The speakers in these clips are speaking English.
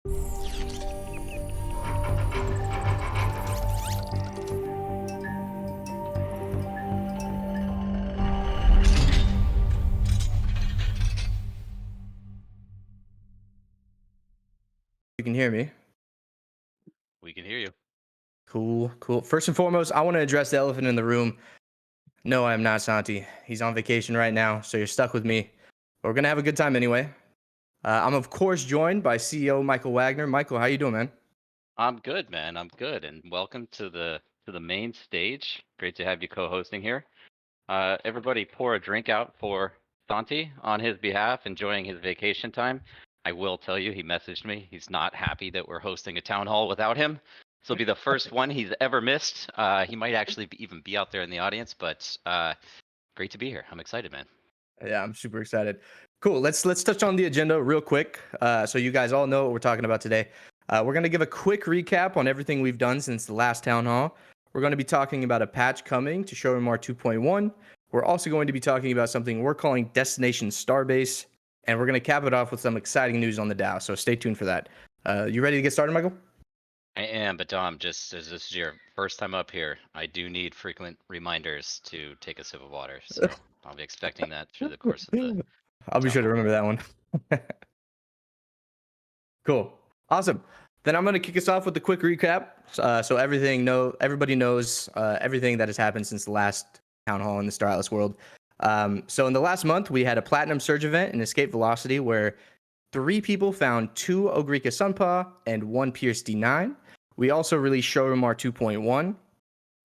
You can hear me. We can hear you. Cool, cool. First and foremost, I want to address the elephant in the room. No, I am not Santi. He's on vacation right now, so you're stuck with me. But we're gonna have a good time anyway. I'm of course joined by CEO Michael Wagner. Michael, how you doing, man? I'm good, man. I'm good, and welcome to the main stage. Great to have you co-hosting here. Everybody, pour a drink out for Santi on his behalf, enjoying his vacation time. I will tell you, he messaged me. He's not happy that we're hosting a town hall without him. This will be the first one he's ever missed. He might actually even be out there in the audience, but great to be here. I'm excited, man. Yeah, I'm super excited. Cool. Let's touch on the agenda real quick, so you guys all know what we're talking about today. We're gonna give a quick recap on everything we've done since the last town hall. We're going to be talking about a patch coming to Showroom 2.1. We're also going to be talking about something we're calling Destination Starbase, and we're going to cap it off with some exciting news on the DAO. So stay tuned for that. You ready to get started, Michael? I am, but Dom, just as this is your first time up here, I do need frequent reminders to take a sip of water. So I'll be expecting that through the course of the I'll be town sure to hall. remember that one. Cool. Awesome. Then I'm going to kick us off with a quick recap. So everybody knows everything that has happened since the last town hall in the Star Atlas world. So in the last month, we had a Platinum Surge event in Escape Velocity where 3 people found 2 Ogrica Sunpaw and 1 Pierce D9. We also released Showroom R2.1.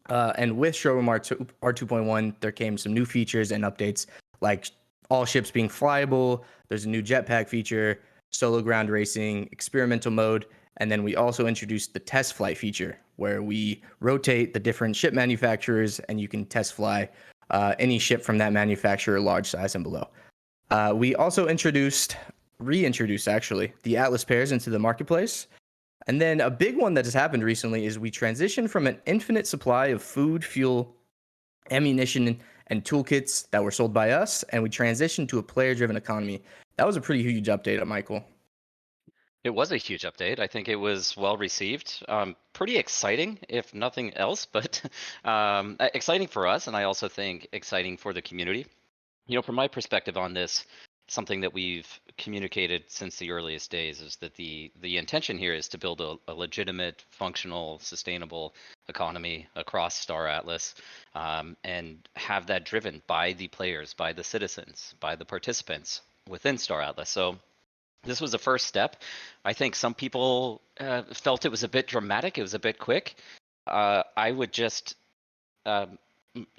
And with Showroom R2.1, there came some new features and updates like all ships being flyable. There's a new jetpack feature, solo ground racing, experimental mode, and then we also introduced the test flight feature where we rotate the different ship manufacturers and you can test fly any ship from that manufacturer, large size and below. We also reintroduced actually, the Atlas pairs into the marketplace. And then a big one that has happened recently is we transitioned from an infinite supply of food, fuel, ammunition, and toolkits that were sold by us, and we transitioned to a player-driven economy. That was a pretty huge update, Michael. It was a huge update. I think it was well received. Pretty exciting, if nothing else, but exciting for us, and I also think exciting for the community. From my perspective on this, something that we've communicated since the earliest days is that the intention here is to build a legitimate, functional, sustainable economy across Star Atlas, and have that driven by the players, by the citizens, by the participants within Star Atlas. So this was the first step. I think some people felt it was a bit dramatic. It was a bit quick. I would just um,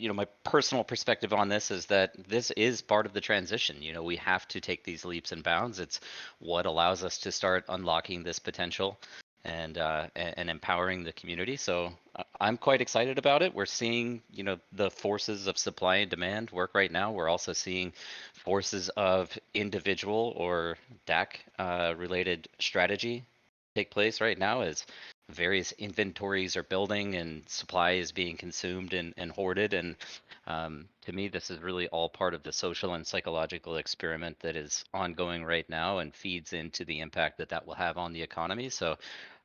my personal perspective on this is that this is part of the transition. We have to take these leaps and bounds. It's what allows us to start unlocking this potential and empowering the community. So I'm quite excited about it. We're seeing, the forces of supply and demand work right now. We're also seeing forces of individual or DAC related strategy take place right now as various inventories are building and supply is being consumed and hoarded. And to me, this is really all part of the social and psychological experiment that is ongoing right now and feeds into the impact that that will have on the economy. So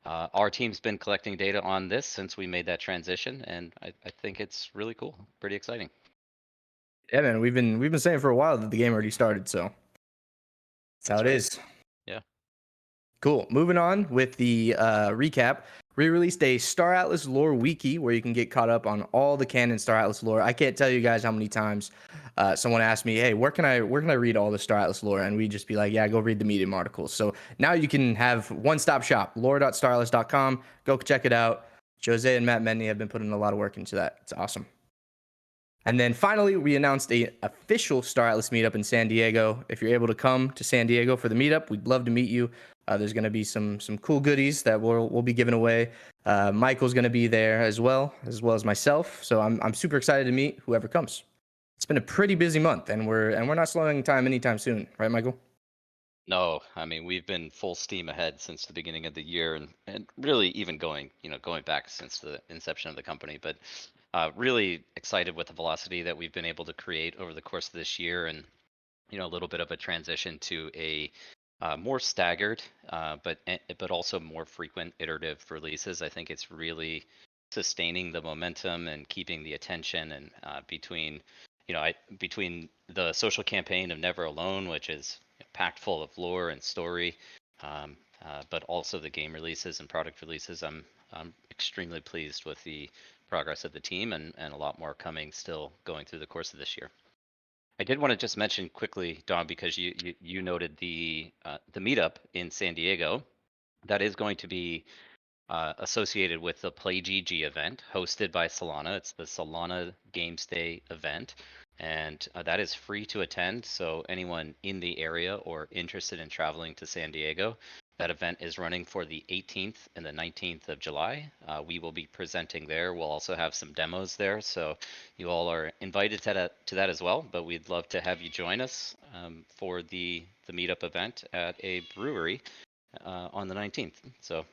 our team's been collecting data on this since we made that transition, and I think it's really cool, pretty exciting. Yeah, man, we've been saying for a while that the game already started, so that's how That's it right. is. Yeah. Cool. Moving on with the recap. We released a Star Atlas lore wiki where you can get caught up on all the canon Star Atlas lore. I can't tell you guys how many times someone asked me, "Hey, where can I read all the Star Atlas lore?" And we just be like, "Yeah, go read the Medium articles." So now you can have one-stop shop, lore.staratlas.com. Go check it out. Jose and Matt Mendy have been putting a lot of work into that. It's awesome. And then finally, we announced a official Star Atlas meetup in San Diego. If you're able to come to San Diego for the meetup, we'd love to meet you. There's going to be some cool goodies that we'll be giving away. Michael's going to be there as well as myself. So I'm super excited to meet whoever comes. It's been a pretty busy month, and we're not slowing time anytime soon, right, Michael? No, I mean, we've been full steam ahead since the beginning of the year and really even going back since the inception of the company. But really excited with the velocity that we've been able to create over the course of this year, and a little bit of a transition to a more staggered, but also more frequent iterative releases. I think it's really sustaining the momentum and keeping the attention, and between between the social campaign of Never Alone, which is packed full of lore and story, but also the game releases and product releases. I'm extremely pleased with the progress of the team, and a lot more coming still going through the course of this year. I did want to just mention quickly, Don, because you noted the meetup in San Diego. That is going to be associated with the Play GG event hosted by Solana. It's the Solana Games Day event, and that is free to attend. So anyone in the area or interested in traveling to San Diego, that event is running for the 18th and the 19th of July. We will be presenting there. We'll also have some demos there, so you all are invited to that as well. But we'd love to have you join us for the meetup event at a brewery on the 19th. So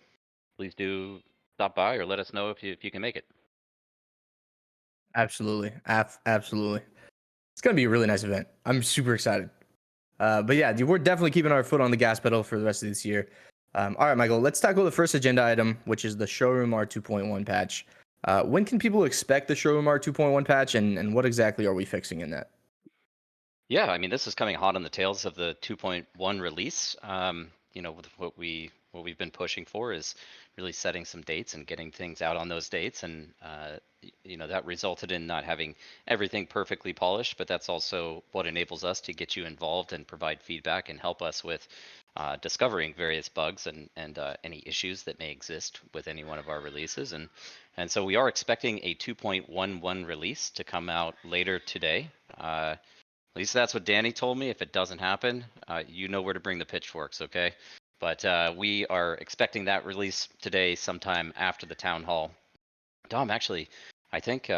please do stop by or let us know if you can make it. Absolutely. Absolutely. It's going to be a really nice event. I'm super excited. But yeah, dude, we're definitely keeping our foot on the gas pedal for the rest of this year. All right, Michael, let's tackle the first agenda item, which is the Showroom R2.1 patch. When can people expect the Showroom R2.1 patch, and what exactly are we fixing in that? Yeah, I mean, this is coming hot on the tails of the 2.1 release. With what we've been pushing for is really setting some dates and getting things out on those dates, and that resulted in not having everything perfectly polished, but that's also what enables us to get you involved and provide feedback and help us with discovering various bugs and any issues that may exist with any one of our releases, and so we are expecting a 2.11 release to come out later today. At least that's what Danny told me. If it doesn't happen, you know where to bring the pitchforks, okay? But we are expecting that release today, sometime after the town hall. Dom, actually, I think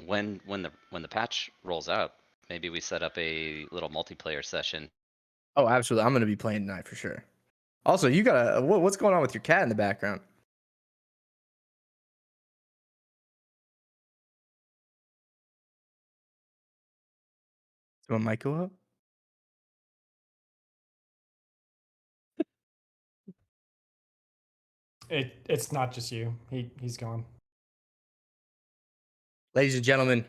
when the patch rolls out, maybe we set up a little multiplayer session. Oh, absolutely. I'm going to be playing tonight for sure. Also, you got what's going on with your cat in the background? Is my mic go up? It's not just you. He's gone. Ladies and gentlemen,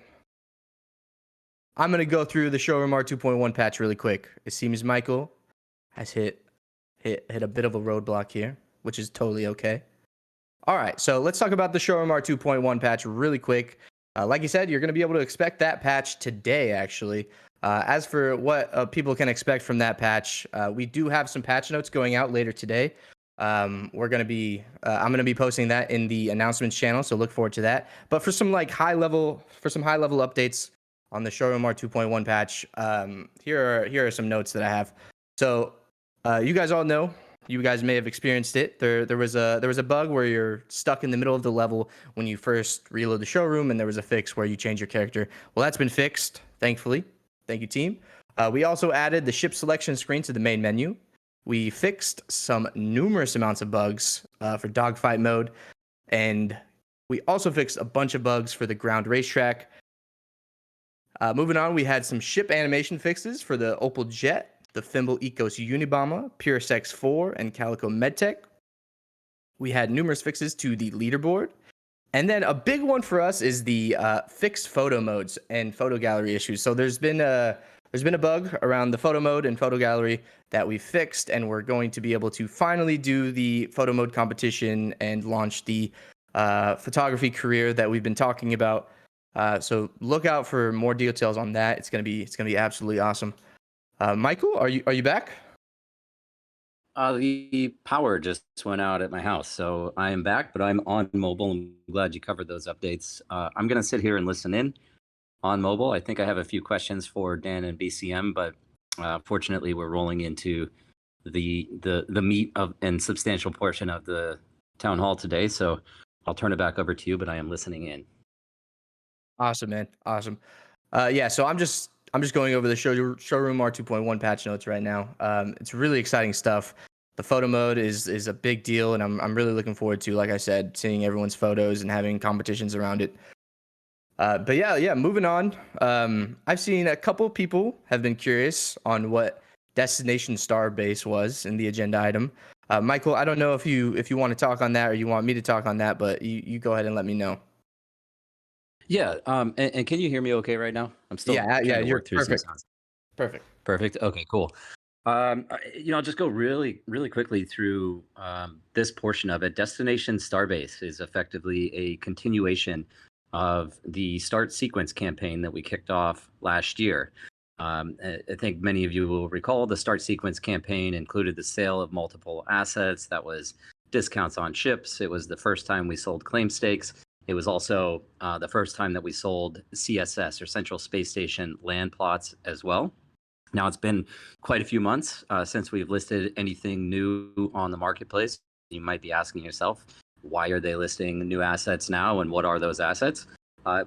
I'm going to go through the Showroom R2.1 patch really quick. It seems Michael has hit a bit of a roadblock here, which is totally okay. All right, so let's talk about the Showroom R2.1 patch really quick. Like you said, you're going to be able to expect that patch today, actually. As for what people can expect from that patch, we do have some patch notes going out later today. I'm going to be posting that in the announcements channel, so look forward to that. But for some high level updates on the Showroom R2.1 patch, here are some notes that I have. So you guys all know. You guys may have experienced it. There was a bug where you're stuck in the middle of the level when you first reload the showroom, and there was a fix where you change your character. Well, that's been fixed, thankfully. Thank you, team. We also added the ship selection screen to the main menu. We fixed some numerous amounts of bugs for dogfight mode, and we also fixed a bunch of bugs for the ground racetrack. Moving on, we had some ship animation fixes for the Opal Jet, the Thimble Ecos Unibomber, Pure Sex 4, and Calico Medtech. We had numerous fixes to the leaderboard. And then a big one for us is the fixed photo modes and photo gallery issues. So there's been a bug around the photo mode and photo gallery that we fixed, and we're going to be able to finally do the photo mode competition and launch the photography career that we've been talking about. So look out for more details on that. It's gonna be absolutely awesome. Michael, are you back? The power just went out at my house, so I am back, but I'm on mobile. I'm glad you covered those updates. I'm going to sit here and listen in on mobile. I think I have a few questions for Dan and BCM, but fortunately, we're rolling into the meat of and substantial portion of the town hall today. So I'll turn it back over to you, but I am listening in. Awesome, man. Awesome. Yeah, so I'm just going over the Showroom R2.1 patch notes right now. It's really exciting stuff. The photo mode is a big deal, and I'm really looking forward to, like I said, seeing everyone's photos and having competitions around it. But yeah, moving on. I've seen a couple people have been curious on what Destination Starbase was in the agenda item. Michael, I don't know if you want to talk on that or you want me to talk on that, but you go ahead and let me know. Yeah. And can you hear me okay right now? I'm still Yeah, trying to you're work through some perfect. sounds. Perfect. Perfect. Okay, cool. I'll just go really quickly through this portion of it. Destination Starbase is effectively a continuation of the Start Sequence campaign that we kicked off last year. I think many of you will recall the Start Sequence campaign included the sale of multiple assets. That was discounts on ships. It was the first time we sold claim stakes. It was also the first time that we sold CSS, or Central Space Station land plots as well. Now, it's been quite a few months since we've listed anything new on the marketplace. You might be asking yourself, why are they listing new assets now, and what are those assets?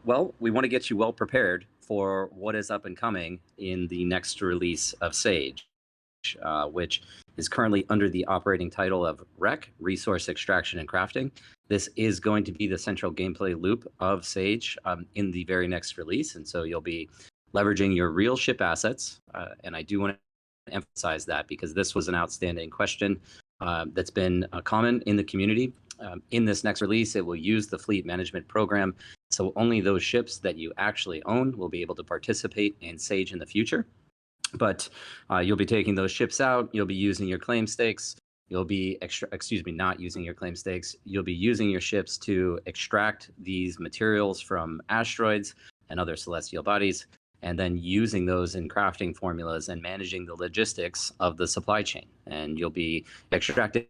Well, we want to get you well prepared for what is up and coming in the next release of Sage, which is currently under the operating title of REC, Resource Extraction and Crafting. This is going to be the central gameplay loop of Sage in the very next release, and so you'll be leveraging your real ship assets. And I do want to emphasize that because this was an outstanding question that's been common in the community. In this next release, it will use the fleet management program. So only those ships that you actually own will be able to participate in Sage in the future. But you'll be taking those ships out. You'll be using your claim stakes. You'll be not using your claim stakes. You'll be using your ships to extract these materials from asteroids and other celestial bodies, and then using those in crafting formulas and managing the logistics of the supply chain. And you'll be extracting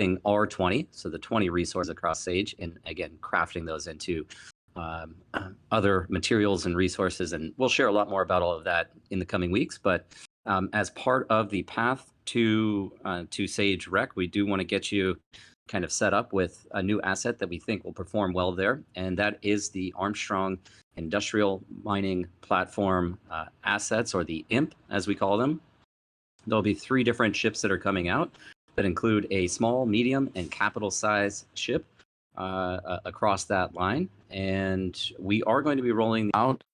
R20, so the 20 resources across Sage, and again, crafting those into other materials and resources. And we'll share a lot more about all of that in the coming weeks. But as part of the path to Sage Rec, we do want to get you kind of set up with a new asset that we think will perform well there, and that is the Armstrong Industrial Mining Platform assets, or the IMP as we call them. There'll be 3 different ships that are coming out that include a small, medium, and capital size ship across that line, and we are going to be rolling out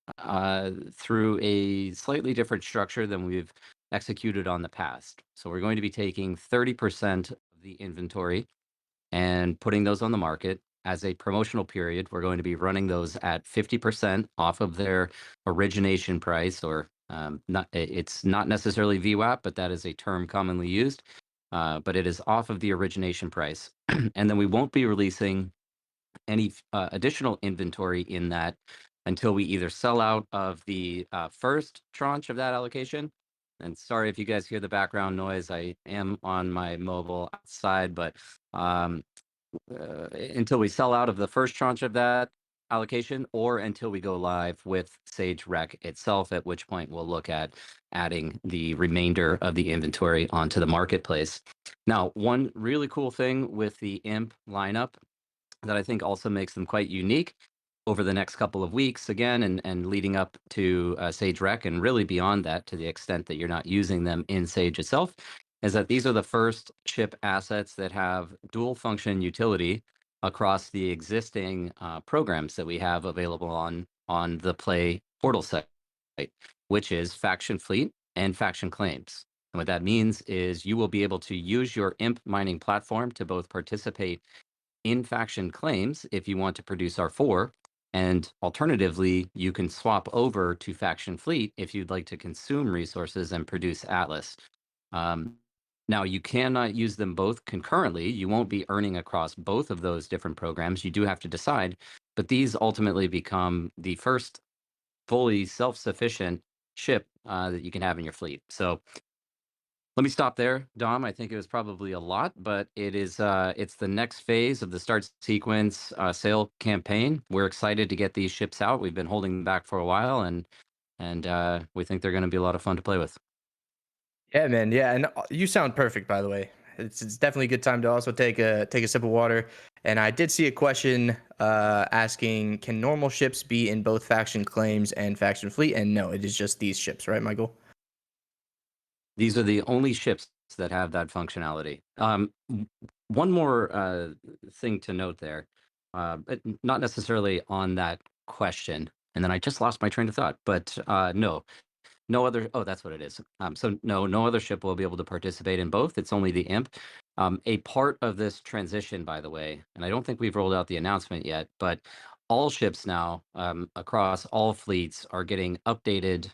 through a slightly different structure than we've executed on the past. So we're going to be taking 30% of the inventory and putting those on the market as a promotional period. We're going to be running those at 50% off of their origination price, or it's not necessarily VWAP, but that is a term commonly used. But it is off of the origination price. And then we won't be releasing any additional inventory in that until we either sell out of the first tranche of that allocation. And sorry if you guys hear the background noise. I am on my mobile outside, but until we sell out of the first tranche of that allocation, or until we go live with Sage Rec itself, at which point we'll look at adding the remainder of the inventory onto the marketplace. Now, one really cool thing with the IMP lineup that I think also makes them quite unique over the next couple of weeks, again, and leading up to Sage Rec, and really beyond that, to the extent that you're not using them in Sage itself, is that these are the first ship assets that have dual function utility across the existing programs that we have available on the Play portal site, which is Faction Fleet and Faction Claims. And what that means is you will be able to use your IMP mining platform to both participate in Faction Claims if you want to produce R4, and alternatively, you can swap over to Faction Fleet if you'd like to consume resources and produce Atlas. Now, you cannot use them both concurrently. You won't be earning across both of those different programs. You do have to decide, but these ultimately become the first fully self-sufficient ship that you can have in your fleet. So let me stop there, Dom. I think it was probably a lot, but it's the next phase of the Start Sequence sale campaign. We're excited to get these ships out. We've been holding them back for a while, and we think they're going to be a lot of fun to play with. Yeah, man. Yeah, and you sound perfect, by the way. It's definitely a good time to also take a sip of water. And I did see a question asking, can normal ships be in both Faction Claims and Faction Fleet? And no, it is just these ships, right, Michael? These are the only ships that have that functionality. One more thing to note there, but not necessarily on that question, and then I just lost my train of thought. But no, No other. Oh, that's what it is. So no other ship will be able to participate in both. It's only the Imp. A part of this transition, by the way, and I don't think we've rolled out the announcement yet, but all ships now across all fleets are getting updated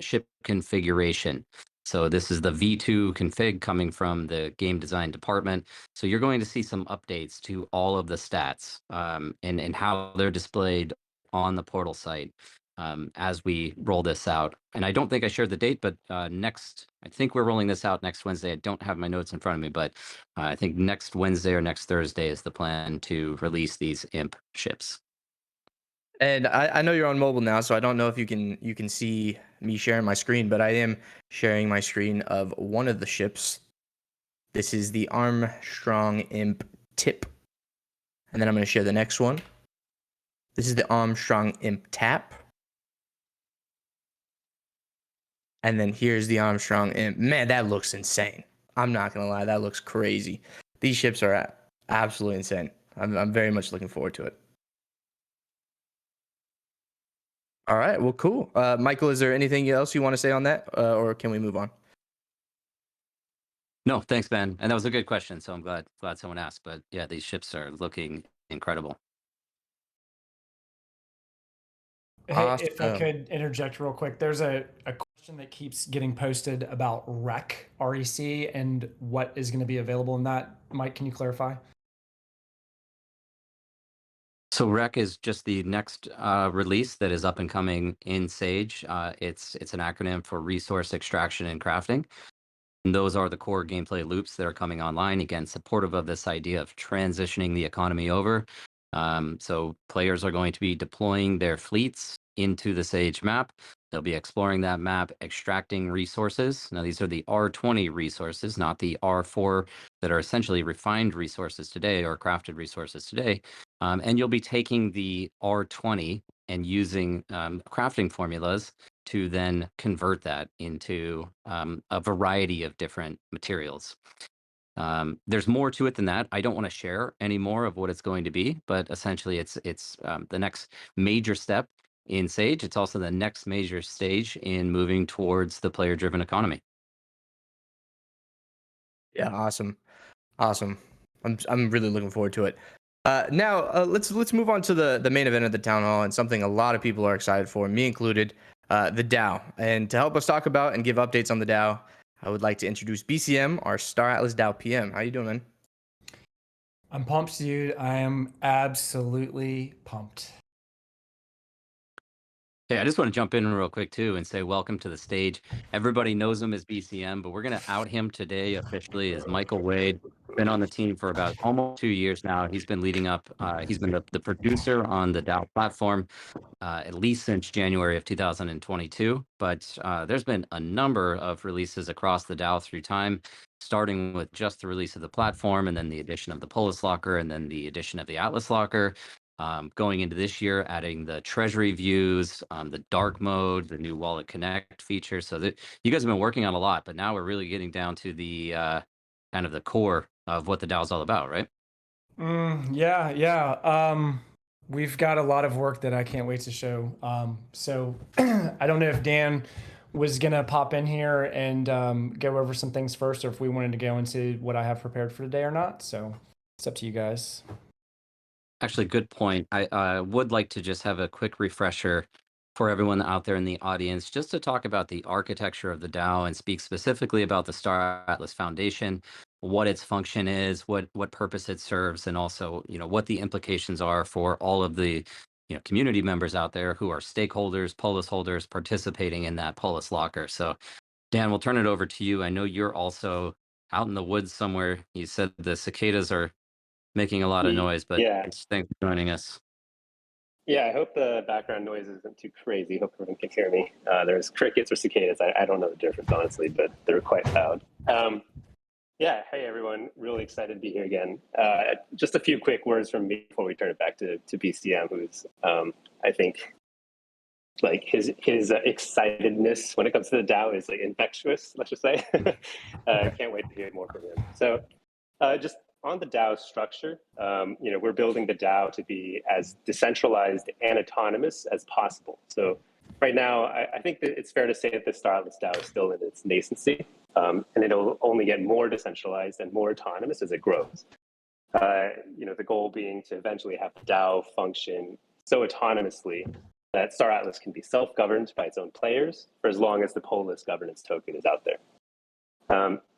ship configuration. So this is the V2 config coming from the game design department. So you're going to see some updates to all of the stats and how they're displayed on the portal site as we roll this out. And I don't think I shared the date, but I think we're rolling this out next Wednesday. I don't have my notes in front of me, but I think next Wednesday or next Thursday is the plan to release these Imp ships. And I know you're on mobile now, so I don't know if you can see me sharing my screen, but I am sharing my screen of one of the ships. This is the Armstrong Imp Tip. And then I'm going to share the next one. This is the Armstrong Imp Tap. And then here's the Armstrong Imp. Man, that looks insane. I'm not going to lie. That looks crazy. These ships are absolutely insane. I'm very much looking forward to it. All right. Well, cool. Michael, is there anything else you want to say on that, or can we move on? No, thanks, Ben. And that was a good question. So I'm glad someone asked. But yeah, these ships are looking incredible. Hey, if I Awesome. could interject real quick, there's a question that keeps getting posted about REC, REC, and what is going to be available in that. Mike, can you clarify? So REC is just the next release that is up and coming in Sage. It's an acronym for Resource Extraction and Crafting. And those are the core gameplay loops that are coming online. Again, supportive of this idea of transitioning the economy over. So players are going to be deploying their fleets into the Sage map. They'll be exploring that map, extracting resources. Now, these are the R20 resources, not the R4 that are essentially refined resources today or crafted resources today. And you'll be taking the R20 and using crafting formulas to then convert that into a variety of different materials. There's more to it than that. I don't want to share any more of what it's going to be, but essentially it's the next major step in Sage. It's also the next major stage in moving towards the player-driven economy. Yeah, awesome. I'm really looking forward to it. Now let's move on to the main event of the town hall and something a lot of people are excited for, me included, the DAO. And to help us talk about and give updates on the DAO, I would like to introduce BCM, our Star Atlas DAO PM. How you doing, man? I'm pumped, dude. I am absolutely pumped. Hey, I just want to jump in real quick too and say welcome to the stage. Everybody knows him as BCM, but we're going to out him today officially as Michael Wade. Been on the team for about almost 2 years now. He's been leading up. He's been the producer on the DAO platform at least since January of 2022. But there's been a number of releases across the DAO through time, starting with just the release of the platform and then the addition of the Polis Locker and then the addition of the Atlas Locker. Going into this year, adding the treasury views, the dark mode, the new wallet connect feature. So that you guys have been working on a lot, but now we're really getting down to the kind of the core of what the DAO is all about, right? Yeah. We've got a lot of work that I can't wait to show. So I don't know if Dan was gonna pop in here and go over some things first, or if we wanted to go into what I have prepared for today or not. So it's up to you guys. Actually, good point. I would like to just have a quick refresher for everyone out there in the audience, just to talk about the architecture of the DAO and speak specifically about the Star Atlas Foundation, what its function is, what purpose it serves, and also, what the implications are for all of the, community members out there who are stakeholders, Polis holders participating in that Polis Locker. So, Dan, we'll turn it over to you. I know you're also out in the woods somewhere. You said the cicadas are making a lot of noise, but Yeah. thanks for joining us. Yeah, I hope the background noise isn't too crazy. Hope everyone can hear me. There's crickets or cicadas. I don't know the difference, honestly, but they're quite loud. Yeah, hey, everyone. Really excited to be here again. Just a few quick words from me before we turn it back to BCM, who's, I think, like his excitedness when it comes to the DAO is like infectious, let's just say. Can't wait to hear more from him. So just on the DAO structure, we're building the DAO to be as decentralized and autonomous as possible. So right now, I think that it's fair to say that the Star Atlas DAO is still in its nascency, and it'll only get more decentralized and more autonomous as it grows. The goal being to eventually have the DAO function so autonomously that Star Atlas can be self-governed by its own players for as long as the Polis governance token is out there.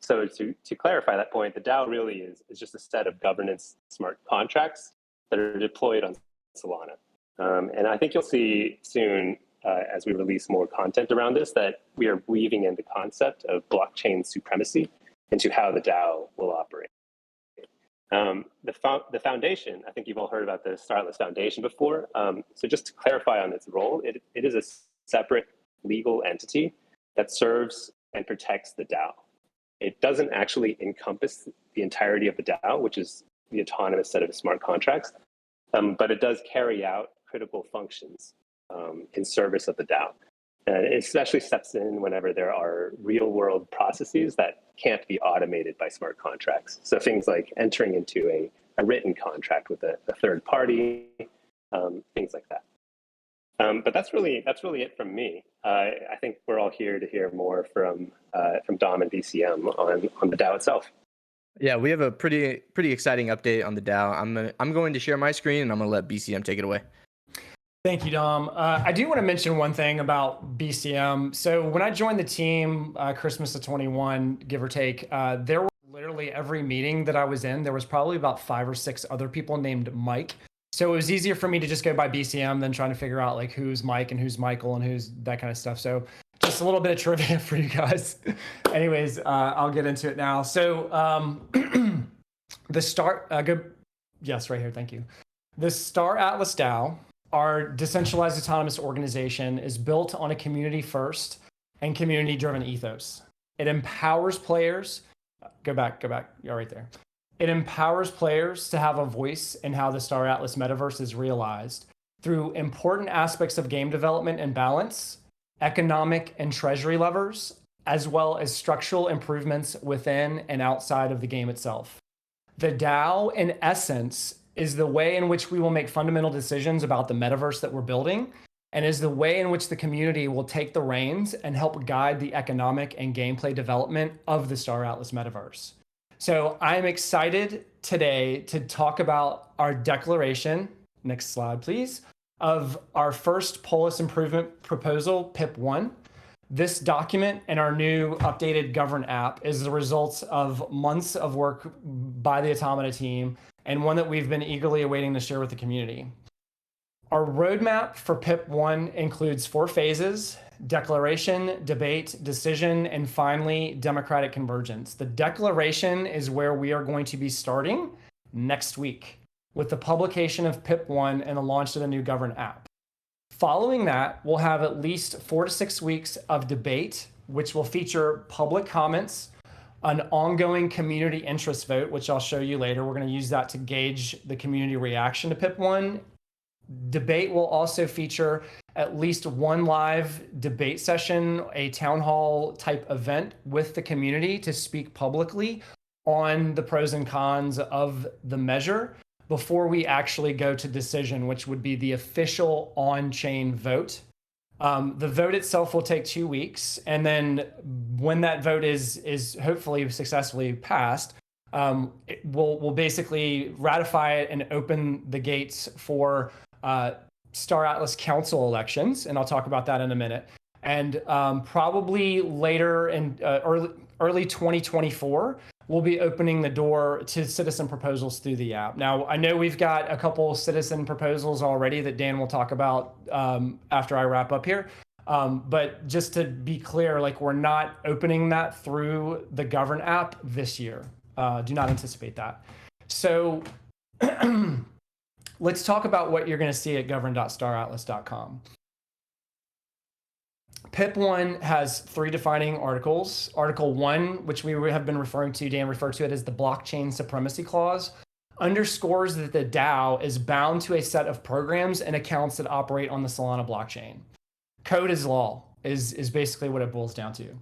So to clarify that point, the DAO really is just a set of governance smart contracts that are deployed on Solana. And I think you'll see soon, as we release more content around this, that we are weaving in the concept of blockchain supremacy into how the DAO will operate. The foundation, I think you've all heard about the Star Atlas Foundation before. So just to clarify on its role, it is a separate legal entity that serves and protects the DAO. It doesn't actually encompass the entirety of the DAO, which is the autonomous set of smart contracts, but it does carry out critical functions in service of the DAO. And it especially steps in whenever there are real world processes that can't be automated by smart contracts. So things like entering into a written contract with a third party, things like that. But that's really it from me. I think we're all here to hear more from Dom and BCM on the DAO itself. Yeah, we have a pretty exciting update on the DAO. I'm going to share my screen and I'm going to let BCM take it away. Thank you, Dom. I do want to mention one thing about BCM. So when I joined the team, Christmas of 21, give or take, there were literally every meeting that I was in, there was probably about 5 or 6 other people named Mike. So it was easier for me to just go by BCM than trying to figure out like who's Mike and who's Michael and who's that kind of stuff. So just a little bit of trivia for you guys. Anyways, I'll get into it now. So yes, right here. Thank you. The Star Atlas DAO, our decentralized autonomous organization, is built on a community first and community driven ethos. It empowers players. Go back. You're right there. It empowers players to have a voice in how the Star Atlas metaverse is realized through important aspects of game development and balance, economic and treasury levers, as well as structural improvements within and outside of the game itself. The DAO, in essence, is the way in which we will make fundamental decisions about the metaverse that we're building, and is the way in which the community will take the reins and help guide the economic and gameplay development of the Star Atlas metaverse. So I'm excited today to talk about our declaration, next slide please, of our first Polis improvement proposal, PIP1. This document and our new updated Govern app is the results of months of work by the Automata team, and one that we've been eagerly awaiting to share with the community. Our roadmap for PIP1 includes 4 phases: declaration, debate, decision, and finally, democratic convergence. The declaration is where we are going to be starting next week with the publication of PIP1 and the launch of the new Govern app. Following that, we'll have at least 4 to 6 weeks of debate, which will feature public comments, an ongoing community interest vote, which I'll show you later. We're going to use that to gauge the community reaction to PIP1. Debate will also feature at least 1 live debate session, a town hall type event with the community to speak publicly on the pros and cons of the measure before we actually go to decision, which would be the official on-chain vote. The vote itself will take 2 weeks, and then when that vote is hopefully successfully passed, we'll basically ratify it and open the gates for Star Atlas Council elections, and I'll talk about that in a minute. And probably later in early 2024, we'll be opening the door to citizen proposals through the app. Now, I know we've got a couple citizen proposals already that Dan will talk about after I wrap up here. But just to be clear, like, we're not opening that through the Govern app this year. Do not anticipate that. So let's talk about what you're going to see at govern.staratlas.com. PIP1 has 3 defining articles. Article 1, which we have been referring to, Dan referred to it as the blockchain supremacy clause, underscores that the DAO is bound to a set of programs and accounts that operate on the Solana blockchain. Code is law, is basically what it boils down to.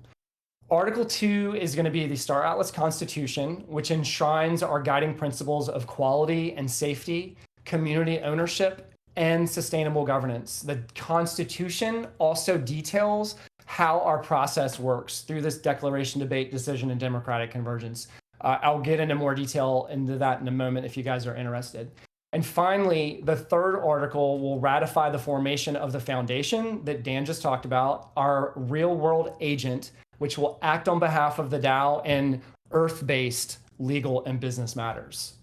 Article 2 is going to be the Star Atlas Constitution, which enshrines our guiding principles of quality and safety, community ownership, and sustainable governance. The Constitution also details how our process works through this declaration, debate, decision, and democratic convergence. I'll get into more detail into that in a moment if you guys are interested. And finally, the third article will ratify the formation of the foundation that Dan just talked about, our real world agent, which will act on behalf of the DAO in Earth-based legal and business matters.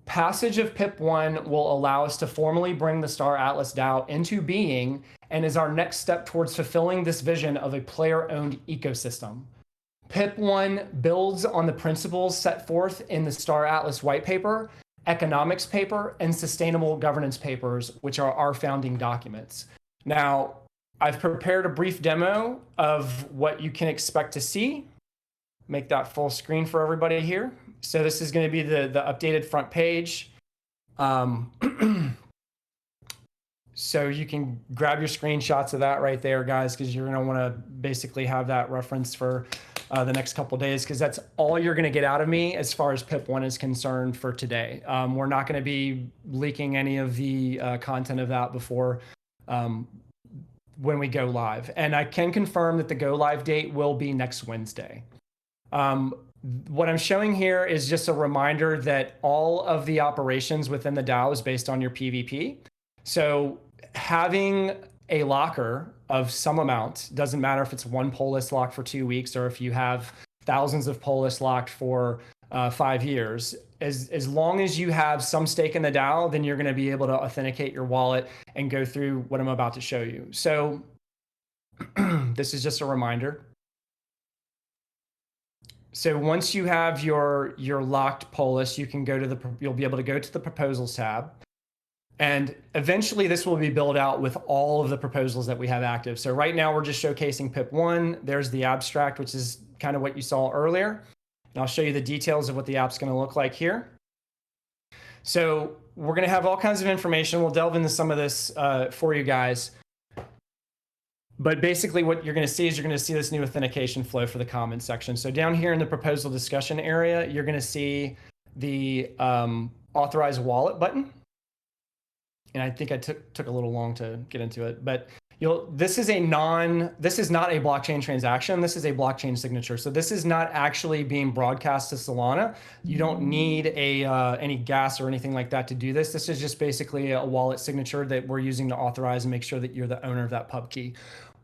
Passage of PIP 1 will allow us to formally bring the Star Atlas DAO into being and is our next step towards fulfilling this vision of a player-owned ecosystem. PIP 1 builds on the principles set forth in the Star Atlas white paper, economics paper, and sustainable governance papers, which are our founding documents. Now, I've prepared a brief demo of what you can expect to see. Make that full screen for everybody here. So this is going to be the updated front page. So you can grab your screenshots of that right there, guys, because you're going to want to basically have that reference for the next couple of days, because that's all you're going to get out of me as far as PIP 1 is concerned for today. We're not going to be leaking any of the content of that before when we go live. And I can confirm that the go live date will be next Wednesday. What I'm showing here is just a reminder that all of the operations within the DAO is based on your PvP. So having a locker of some amount, doesn't matter if it's one poll list locked for 2 weeks or if you have thousands of poll lists locked for 5 years, as long as you have some stake in the DAO, then you're going to be able to authenticate your wallet and go through what I'm about to show you. So this is just a reminder. So once you have your locked poll list, you'll be able to go to the proposals tab. And eventually this will be built out with all of the proposals that we have active. So right now we're just showcasing PIP 1. There's the abstract, which is kind of what you saw earlier. And I'll show you the details of what the app's going to look like here. So we're going to have all kinds of information. We'll delve into some of this for you guys. But basically what you're going to see is you're going to see this new authentication flow for the comments section. So down here in the proposal discussion area, you're going to see the authorize wallet button. And I think I took a little long to get into it, but this is not a blockchain transaction. This is a blockchain signature. So this is not actually being broadcast to Solana. You don't need any gas or anything like that to do this. This is just basically a wallet signature that we're using to authorize and make sure that you're the owner of that pub key.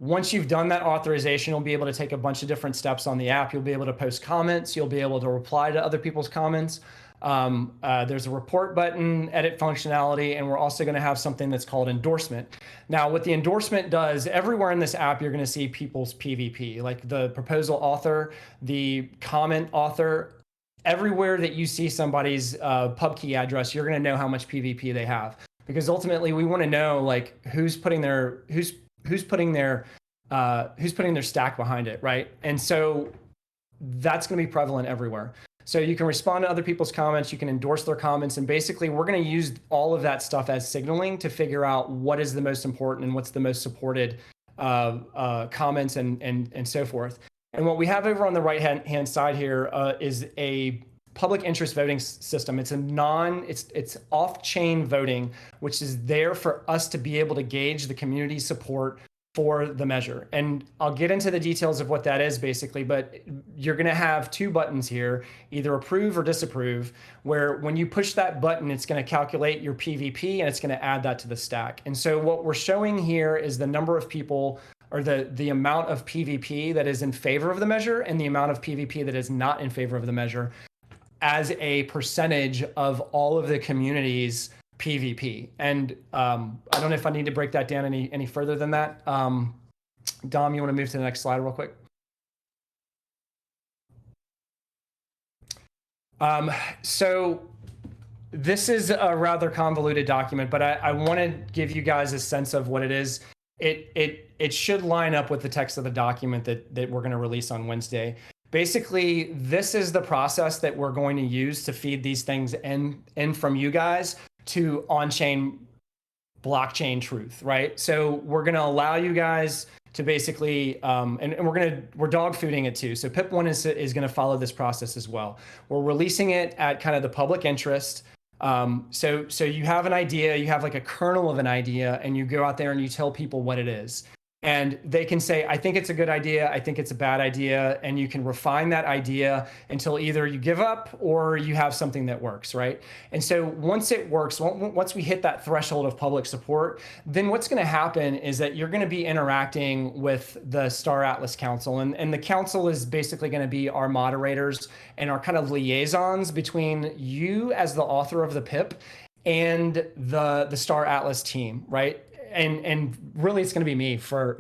Once you've done that authorization, you'll be able to take a bunch of different steps on the app. You'll be able to post comments. You'll be able to reply to other people's comments. There's a report button, edit functionality, and we're also going to have something that's called endorsement. Now, what the endorsement does, everywhere in this app, you're going to see people's PvP, like the proposal author, the comment author. Everywhere that you see somebody's pub key address, you're going to know how much PvP they have, because ultimately we want to know like who's putting their stack behind it, right? And so that's going to be prevalent everywhere. So you can respond to other people's comments, you can endorse their comments, and basically we're going to use all of that stuff as signaling to figure out what is the most important and what's the most supported comments and so forth. And what we have over on the right hand side here is a public interest voting system. It's it's off-chain voting, which is there for us to be able to gauge the community support for the measure. And I'll get into the details of what that is basically, but you're going to have two buttons here, either approve or disapprove, where when you push that button, it's going to calculate your PvP and it's going to add that to the stack. And so what we're showing here is the number of people, or the amount of PvP that is in favor of the measure and the amount of PvP that is not in favor of the measure as a percentage of all of the community's PvP. And I don't know if I need to break that down any further than that. Dom, you want to move to the next slide real quick? So this is a rather convoluted document, but I want to give you guys a sense of what it is. It should line up with the text of the document that we're going to release on Wednesday. Basically, this is the process that we're going to use to feed these things in from you guys to on-chain blockchain truth, right? So we're going to allow you guys to basically, and we're dog fooding it too. So PIP 1 is going to follow this process as well. We're releasing it at kind of the public interest. So you have an idea, you have like a kernel of an idea, and you go out there and you tell people what it is. And they can say, I think it's a good idea, I think it's a bad idea, and you can refine that idea until either you give up or you have something that works, right? And so once it works, once we hit that threshold of public support, then what's going to happen is that you're going to be interacting with the Star Atlas Council, and the council is basically going to be our moderators and our kind of liaisons between you as the author of the PIP and the Star Atlas team, right? And really it's going to be me for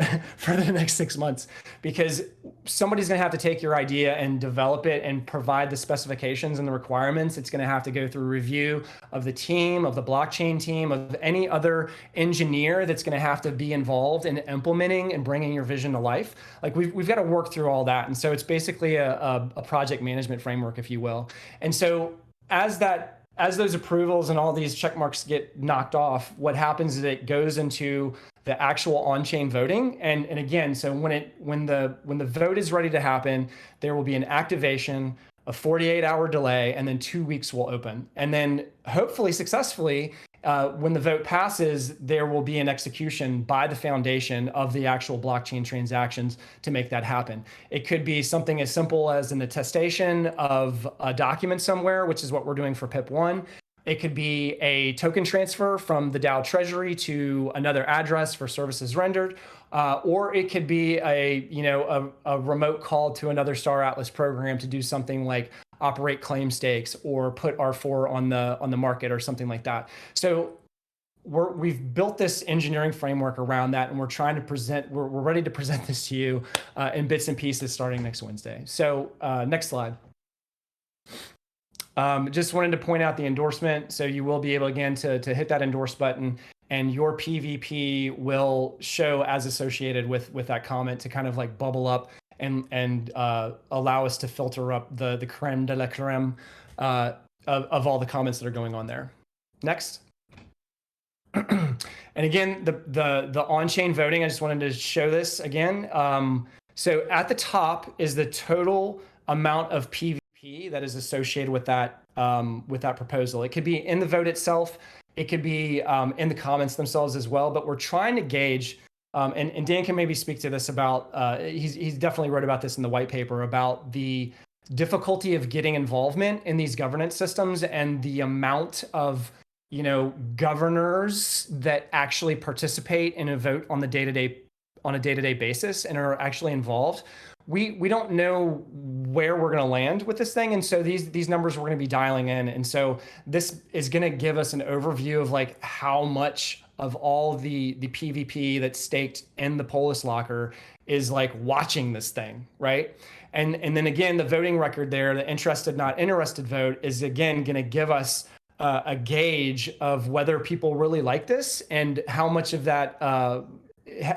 the next 6 months, because somebody's going to have to take your idea and develop it and provide the specifications and the requirements. It's going to have to go through review of the team, of the blockchain team, of any other engineer that's going to have to be involved in implementing and bringing your vision to life. Like we've got to work through all that. And so it's basically a project management framework, if you will. And so as those approvals and all these check marks get knocked off, what happens is it goes into the actual on-chain voting. And again, so when the vote is ready to happen, there will be an activation, a 48-hour delay, and then 2 weeks will open. And then hopefully successfully, when the vote passes, there will be an execution by the foundation of the actual blockchain transactions to make that happen. It could be something as simple as an attestation of a document somewhere, which is what we're doing for PIP1. It could be a token transfer from the DAO treasury to another address for services rendered, or it could be a remote call to another Star Atlas program to do something like operate claim stakes or put R4 on the market or something like that. So we've built this engineering framework around that, and we're ready to present this to you in bits and pieces starting next Wednesday. So next slide. Just wanted to point out the endorsement. So you will be able again to hit that endorse button, and your PVP will show as associated with that comment to kind of like bubble up and allow us to filter up the creme de la creme of all the comments that are going on there. Next. And again, the on-chain voting, I just wanted to show this again. So at the top is the total amount of PVP that is associated with that proposal. It could be in the vote itself. It could be in the comments themselves as well. But we're trying to gauge, and Dan can maybe speak to this about, he's definitely wrote about this in the white paper about the difficulty of getting involvement in these governance systems and the amount of governors that actually participate in a vote on a day-to-day basis and are actually involved. We don't know where we're going to land with this thing, and so these numbers we're going to be dialing in, and so this is going to give us an overview of like how much of all the PVP that's staked in the Polis locker is like watching this thing, right? And then again, the voting record there, the interested not interested vote, is again going to give us a gauge of whether people really like this and how much of that.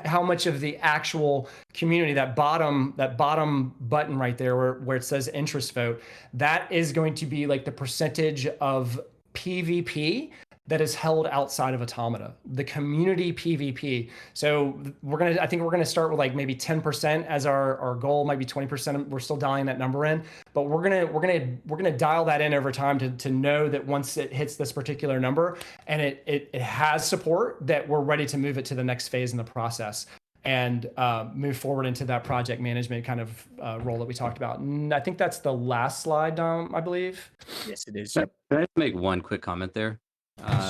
How much of the actual community, that bottom button right there where it says interest vote, that is going to be like the percentage of PVP that is held outside of Automata, the community PVP. So I think we're gonna start with like maybe 10% as our goal, might be 20%. We're still dialing that number in, but we're gonna dial that in over time to know that once it hits this particular number and it has support, that we're ready to move it to the next phase in the process and move forward into that project management kind of role that we talked about. And I think that's the last slide, Dom, I believe. Yes, it is. Can I just make one quick comment there?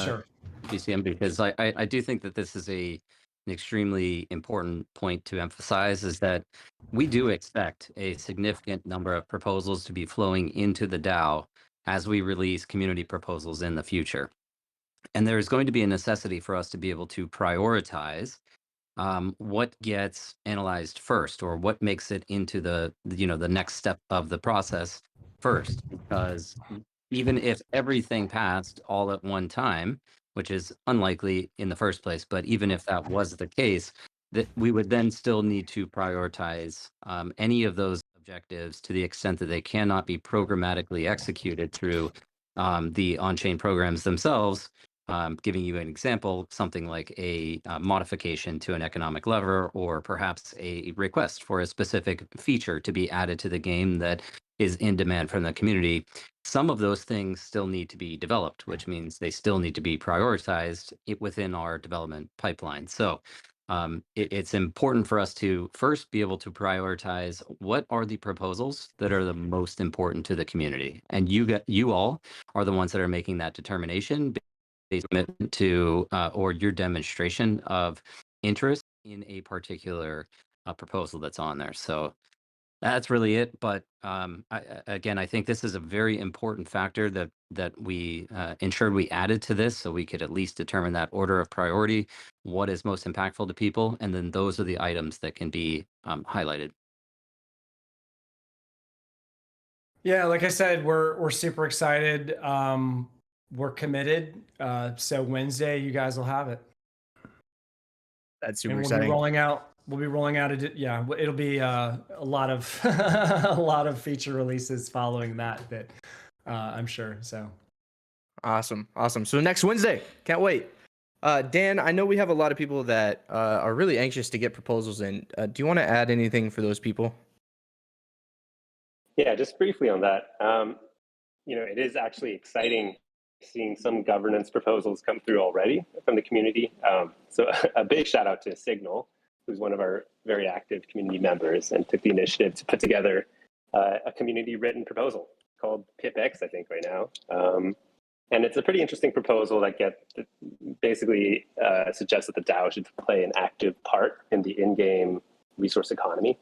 Sure. BCM, because I do think that this is an extremely important point to emphasize, is that we do expect a significant number of proposals to be flowing into the DAO as we release community proposals in the future. And there is going to be a necessity for us to be able to prioritize what gets analyzed first, or what makes it into the next step of the process first, because even if everything passed all at one time, which is unlikely in the first place, but even if that was the case, that we would then still need to prioritize any of those objectives to the extent that they cannot be programmatically executed through the on-chain programs themselves. Giving you an example, something like a modification to an economic lever, or perhaps a request for a specific feature to be added to the game that is in demand from the community. Some of those things still need to be developed, which means they still need to be prioritized within our development pipeline. So it's important for us to first be able to prioritize what are the proposals that are the most important to the community, and you all are the ones that are making that determination commitment to or your demonstration of interest in a particular proposal that's on there. So that's really it. But again, I think this is a very important factor that we ensured we added to this, so we could at least determine that order of priority, what is most impactful to people, and then those are the items that can be highlighted. Yeah, like I said, we're super excited. We're committed. So Wednesday, you guys will have it. That's super And we'll exciting. be rolling out. We'll be rolling out. Yeah, it'll be a lot of a lot of feature releases following that. I'm sure. So Awesome. So next Wednesday, can't wait. Dan, I know we have a lot of people that are really anxious to get proposals in. Do you want to add anything for those people? Yeah, just briefly on that. It is actually exciting seeing some governance proposals come through already from the community. So a big shout out to Signal, who's one of our very active community members and took the initiative to put together a community written proposal called PipX, I think right now. And it's a pretty interesting proposal that basically suggests that the DAO should play an active part in the in-game resource economy.